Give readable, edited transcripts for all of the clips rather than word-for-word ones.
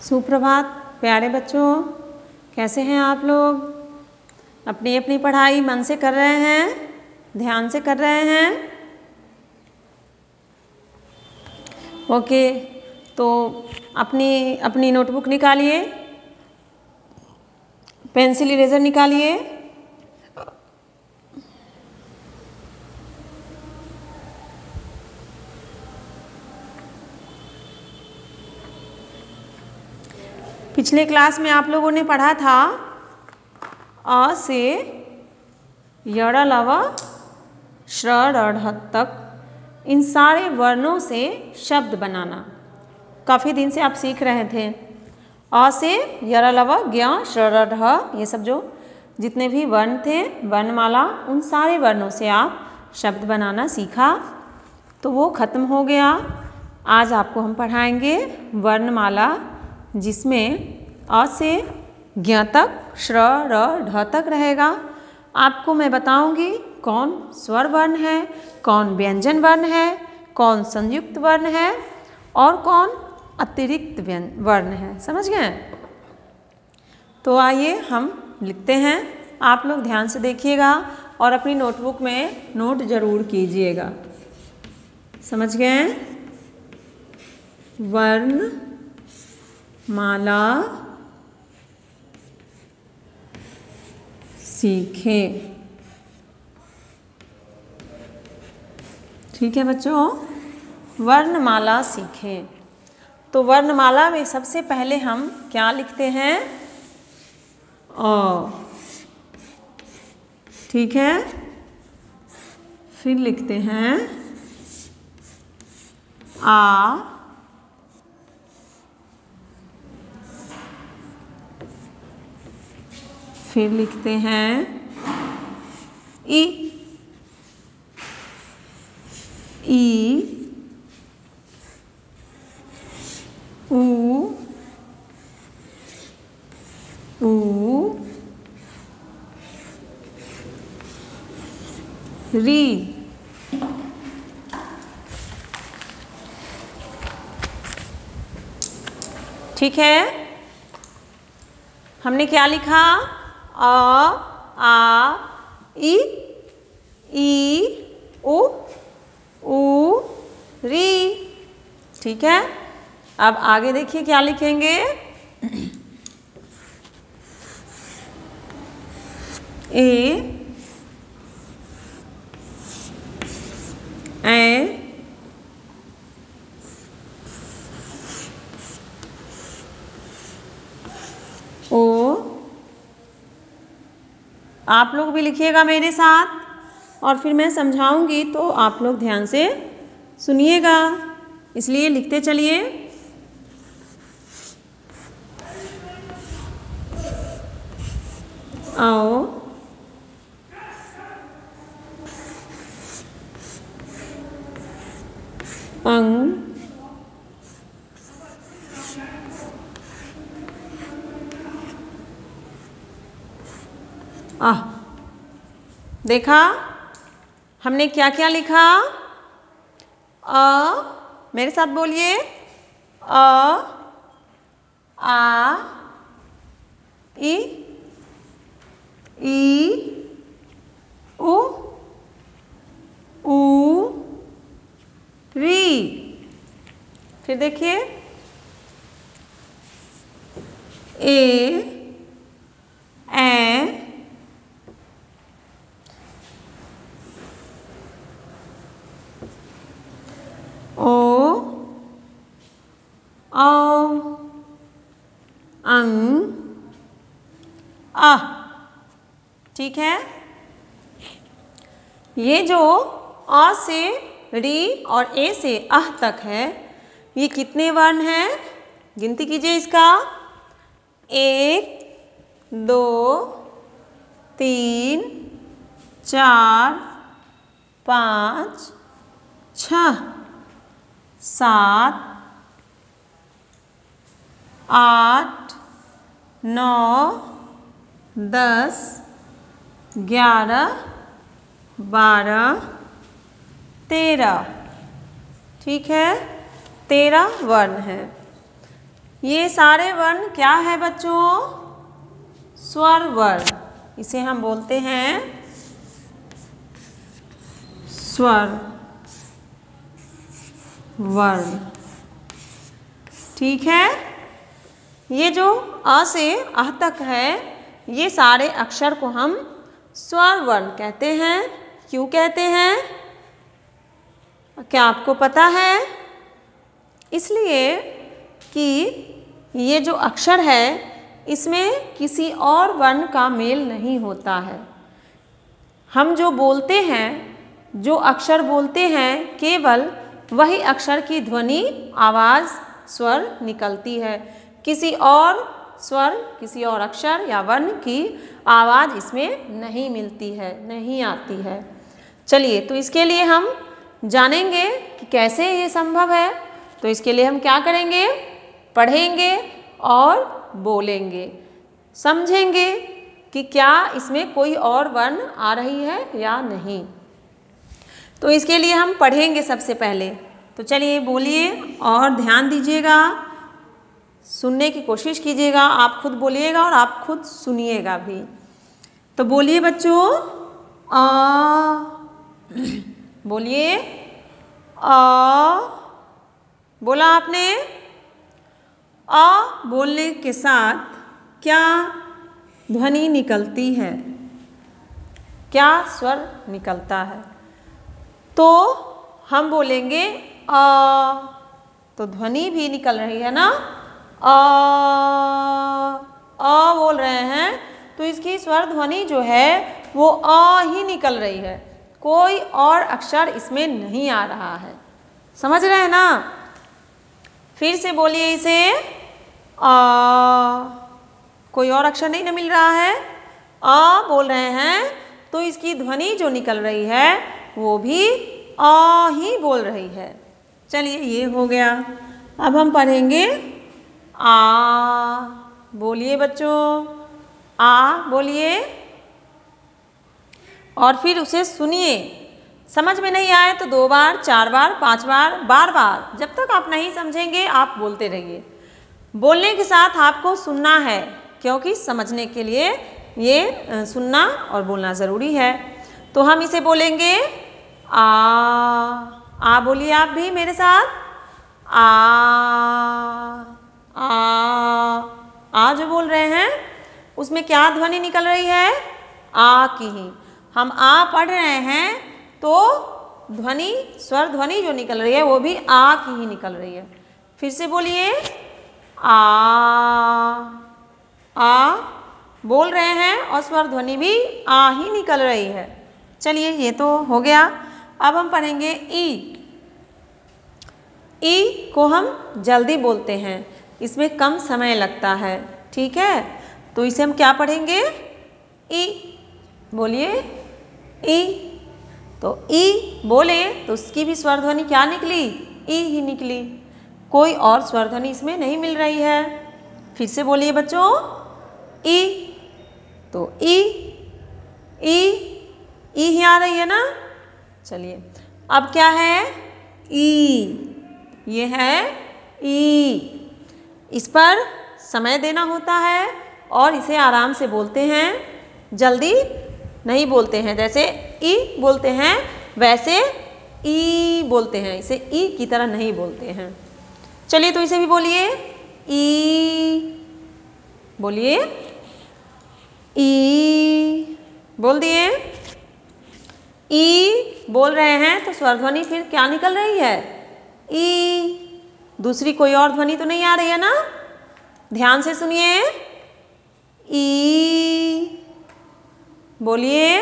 सुप्रभात प्यारे बच्चों, कैसे हैं आप लोग? अपनी अपनी पढ़ाई मन से कर रहे हैं, ध्यान से कर रहे हैं? ओके, तो अपनी अपनी नोटबुक निकालिए, पेंसिल इरेजर निकालिए। पिछले क्लास में आप लोगों ने पढ़ा था अ से य लव श्र ढ़ तक इन सारे वर्णों से शब्द बनाना। काफ़ी दिन से आप सीख रहे थे। अ से य लव ज्ञ श्र ढ़ ये सब जो जितने भी वर्ण थे, वर्णमाला, उन सारे वर्णों से आप शब्द बनाना सीखा, तो वो खत्म हो गया। आज आपको हम पढ़ाएंगे वर्णमाला, जिसमें अ से ज्ञ तक, श्र ढ़ ढ तक रहेगा। आपको मैं बताऊंगी कौन स्वर वर्ण है, कौन व्यंजन वर्ण है, कौन संयुक्त वर्ण है और कौन अतिरिक्त वर्ण है। समझ गए? तो आइए हम लिखते हैं। आप लोग ध्यान से देखिएगा और अपनी नोटबुक में नोट जरूर कीजिएगा। समझ गए? वर्ण माला सीखें। ठीक है बच्चों, वर्णमाला सीखें। तो वर्णमाला में सबसे पहले हम क्या लिखते हैं? अ। ठीक है, फिर लिखते हैं आ, फिर लिखते हैं ई, ऊ, री। ठीक है, हमने क्या लिखा? अ, आ, ई, ऊ, री। ठीक है, अब आगे देखिए क्या लिखेंगे? ए, ओ। आप लोग भी लिखिएगा मेरे साथ और फिर मैं समझाऊंगी तो आप लोग ध्यान से सुनिएगा, इसलिए लिखते चलिए। आओ, अंग, आह। देखा हमने क्या क्या लिखा? अ, मेरे साथ बोलिए। अ, आ, ई, ऊ, री। फिर देखिए ए, ओ, औ, अंग, आ। ठीक है, ये जो अ से री और ए से अह तक है, ये कितने वर्ण हैं? गिनती कीजिए इसका। 1, 2, 3, 4, 5, 6, 7, 8, 9, 10, 11, 12, 13। ठीक है, 13 वर्ण है। ये सारे वर्ण क्या है बच्चों? स्वर वर्ण। इसे हम बोलते हैं स्वर वर्ण। ठीक है। ये जो अ से अह तक है, ये सारे अक्षर को हम स्वर वर्ण कहते हैं। क्यों कहते हैं? क्या आपको पता है? इसलिए कि ये जो अक्षर है इसमें किसी और वर्ण का मेल नहीं होता है। हम जो बोलते हैं, जो अक्षर बोलते हैं, केवल वही अक्षर की ध्वनि, आवाज़, स्वर निकलती है। किसी और स्वर, किसी और अक्षर या वर्ण की आवाज़ इसमें नहीं मिलती है, नहीं आती है। चलिए, तो इसके लिए हम जानेंगे कि कैसे ये संभव है। तो इसके लिए हम क्या करेंगे? पढ़ेंगे और बोलेंगे, समझेंगे कि क्या इसमें कोई और वर्ण आ रही है या नहीं। तो इसके लिए हम पढ़ेंगे सबसे पहले। तो चलिए बोलिए और ध्यान दीजिएगा, सुनने की कोशिश कीजिएगा। आप खुद बोलिएगा और आप खुद सुनिएगा भी। तो बोलिए बच्चों, आ, बोलिए आ। बोला आपने? आ बोलने के साथ क्या ध्वनि निकलती है? क्या स्वर निकलता है? तो हम बोलेंगे आ, तो ध्वनि भी निकल रही है ना। आ बोल रहे हैं तो इसकी स्वर ध्वनि जो है वो आ ही निकल रही है, कोई और अक्षर इसमें नहीं आ रहा है। समझ रहे हैं ना? फिर से बोलिए इसे। कोई और अक्षर नहीं ना मिल रहा है, आ बोल रहे हैं तो इसकी ध्वनि जो निकल रही है वो भी आ ही बोल रही है। चलिए, ये हो गया। अब हम पढ़ेंगे आ। बोलिए बच्चों, आ बोलिए और फिर उसे सुनिए। समझ में नहीं आए तो 2 बार, 4 बार, 5 बार, बार बार, जब तक आप नहीं समझेंगे आप बोलते रहिए। बोलने के साथ आपको सुनना है, क्योंकि समझने के लिए ये सुनना और बोलना ज़रूरी है। तो हम इसे बोलेंगे आ बोलिए आप भी मेरे साथ। आ जो बोल रहे हैं उसमें क्या ध्वनि निकल रही है? आ की ही। हम आ पढ़ रहे हैं तो ध्वनि, स्वर ध्वनि जो निकल रही है वो भी आ की ही निकल रही है। फिर से बोलिए, आ बोल रहे हैं और स्वर ध्वनि भी आ ही निकल रही है। चलिए, ये तो हो गया। अब हम पढ़ेंगे ई। ई को हम जल्दी बोलते हैं, इसमें कम समय लगता है। ठीक है, तो इसे हम क्या पढ़ेंगे? ई। बोलिए ई। तो ई बोले तो उसकी भी स्वर ध्वनि क्या निकली? ई ही निकली, कोई और स्वर ध्वनि इसमें नहीं मिल रही है। फिर से बोलिए बच्चों, ई। तो ई ही आ रही है ना। चलिए, अब क्या है? ई। ये है ई। इस पर समय देना होता है और इसे आराम से बोलते हैं, जल्दी नहीं बोलते हैं। जैसे ई बोलते हैं वैसे ई बोलते हैं, इसे ई की तरह नहीं बोलते हैं। चलिए, तो इसे भी बोलिए, ई। बोलिए ई। बोल दिए। ई बोल रहे हैं तो स्वर ध्वनि फिर क्या निकल रही है? ई। दूसरी कोई और ध्वनि तो नहीं आ रही है ना। ध्यान से सुनिए। ई। बोलिए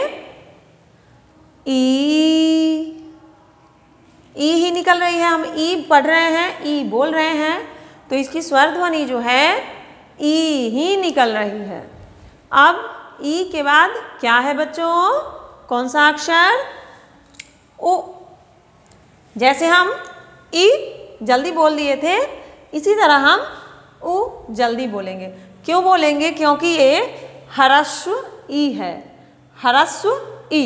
ई। ई ही निकल रही है। हम ई पढ़ रहे हैं, ई बोल रहे हैं तो इसकी स्वर ध्वनि जो है ई ही निकल रही है। अब ई के बाद क्या है बच्चों? कौन सा अक्षर? ओ। जैसे हम ई जल्दी बोल दिए थे, इसी तरह हम उ जल्दी बोलेंगे। क्यों बोलेंगे? क्योंकि ये ह्रस्व ई है, ह्रस्व ई,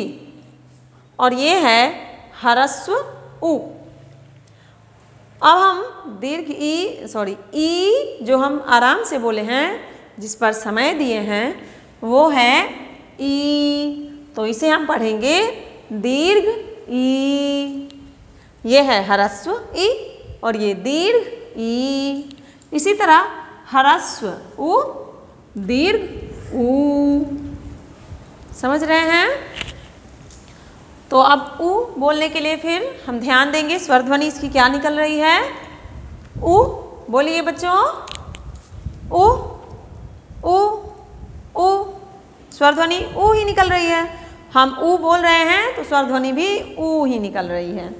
और ये है ह्रस्व उ। अब हम दीर्घ ई जो हम आराम से बोले हैं, जिस पर समय दिए हैं, वो है ई। तो इसे हम पढ़ेंगे दीर्घ ई। ये है ह्रस्व ई और ये दीर्घ ई। इसी तरह ह्रस्व उ, दीर्घ ऊ। समझ रहे हैं? तो अब उ बोलने के लिए फिर हम ध्यान देंगे स्वर ध्वनि इसकी क्या निकल रही है। उ बोलिए बच्चों, उ उ उ, स्वर ध्वनि उ ही निकल रही है। हम उ बोल रहे हैं तो स्वर ध्वनि भी उ ही निकल रही है।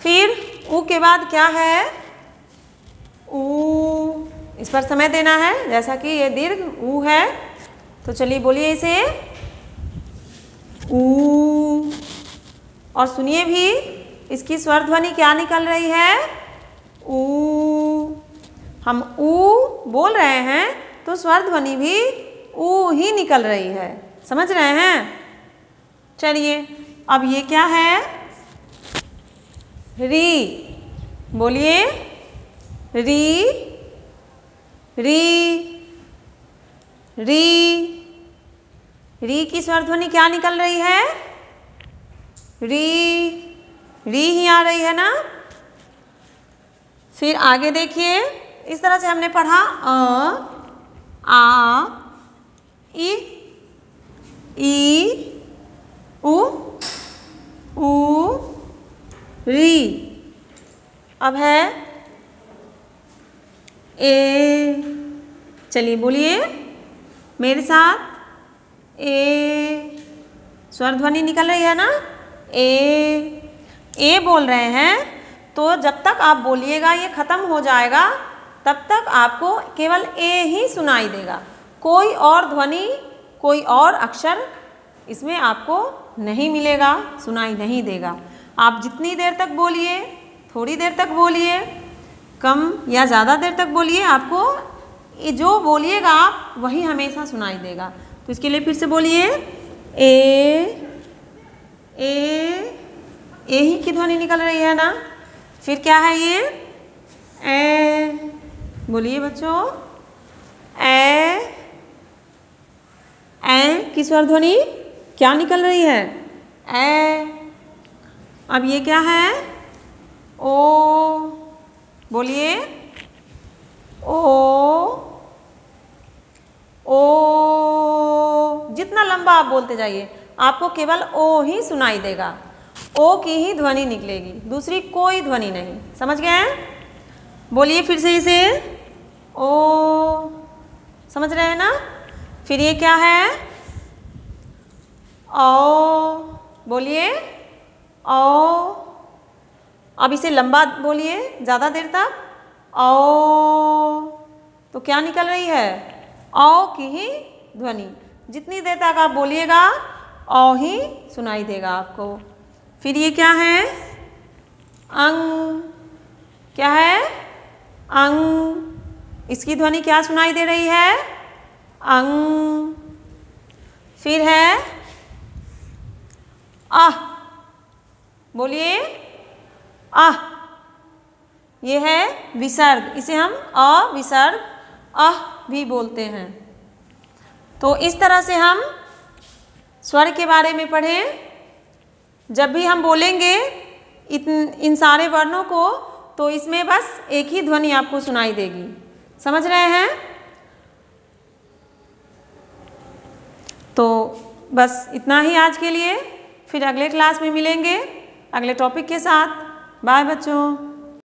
फिर उ के बाद क्या है? ऊ। इस पर समय देना है, जैसा कि ये दीर्घ ऊ है। तो चलिए बोलिए इसे, ऊ। और सुनिए भी इसकी स्वर ध्वनि क्या निकल रही है? ऊ। हम ऊ बोल रहे हैं तो स्वर ध्वनि भी ऊ ही निकल रही है। समझ रहे हैं? चलिए अब ये क्या है? री। बोलिए, री री री। री की स्वर ध्वनि क्या निकल रही है? री। री ही आ रही है ना। फिर आगे देखिए, इस तरह से हमने पढ़ा अ, आ, ई, उ, री। अब है ए। चलिए बोलिए मेरे साथ, ए। स्वर ध्वनि निकल रही है ना, ए बोल रहे हैं तो जब तक आप बोलिएगा ये खत्म हो जाएगा, तब तक आपको केवल ए ही सुनाई देगा। कोई और ध्वनि, कोई और अक्षर इसमें आपको नहीं मिलेगा, सुनाई नहीं देगा। आप जितनी देर तक बोलिए, थोड़ी देर तक बोलिए, कम या ज़्यादा देर तक बोलिए, आपको ये जो बोलिएगा आप वही हमेशा सुनाई देगा। तो इसके लिए फिर से बोलिए, ए ही की ध्वनि निकल रही है ना। फिर क्या है ये? ए। बोलिए बच्चों, ए की स्वर ध्वनि क्या निकल रही है? ए। अब ये क्या है? ओ। बोलिए, ओ। जितना लंबा आप बोलते जाइए आपको केवल ओ ही सुनाई देगा, ओ की ही ध्वनि निकलेगी, दूसरी कोई ध्वनि नहीं। समझ गए हैं? बोलिए फिर से इसे, ओ। समझ रहे हैं ना? फिर ये क्या है? ओ। बोलिए, ओ। अब इसे लंबा बोलिए, ज़्यादा देर तक, ओ। तो क्या निकल रही है? ओ की ही ध्वनि। जितनी देर तक आप बोलिएगा ओ ही सुनाई देगा आपको। फिर ये क्या है? अंग। क्या है? अंग। इसकी ध्वनि क्या सुनाई दे रही है? अंग। फिर है आह। बोलिए, आह। ये है विसर्ग, इसे हम अविसर्ग आह भी बोलते हैं। तो इस तरह से हम स्वर के बारे में पढ़ें। जब भी हम बोलेंगे इन सारे वर्णों को, तो इसमें बस एक ही ध्वनि आपको सुनाई देगी। समझ रहे हैं? तो बस इतना ही आज के लिए। फिर अगले क्लास में मिलेंगे अगले टॉपिक के साथ। बाय बच्चों।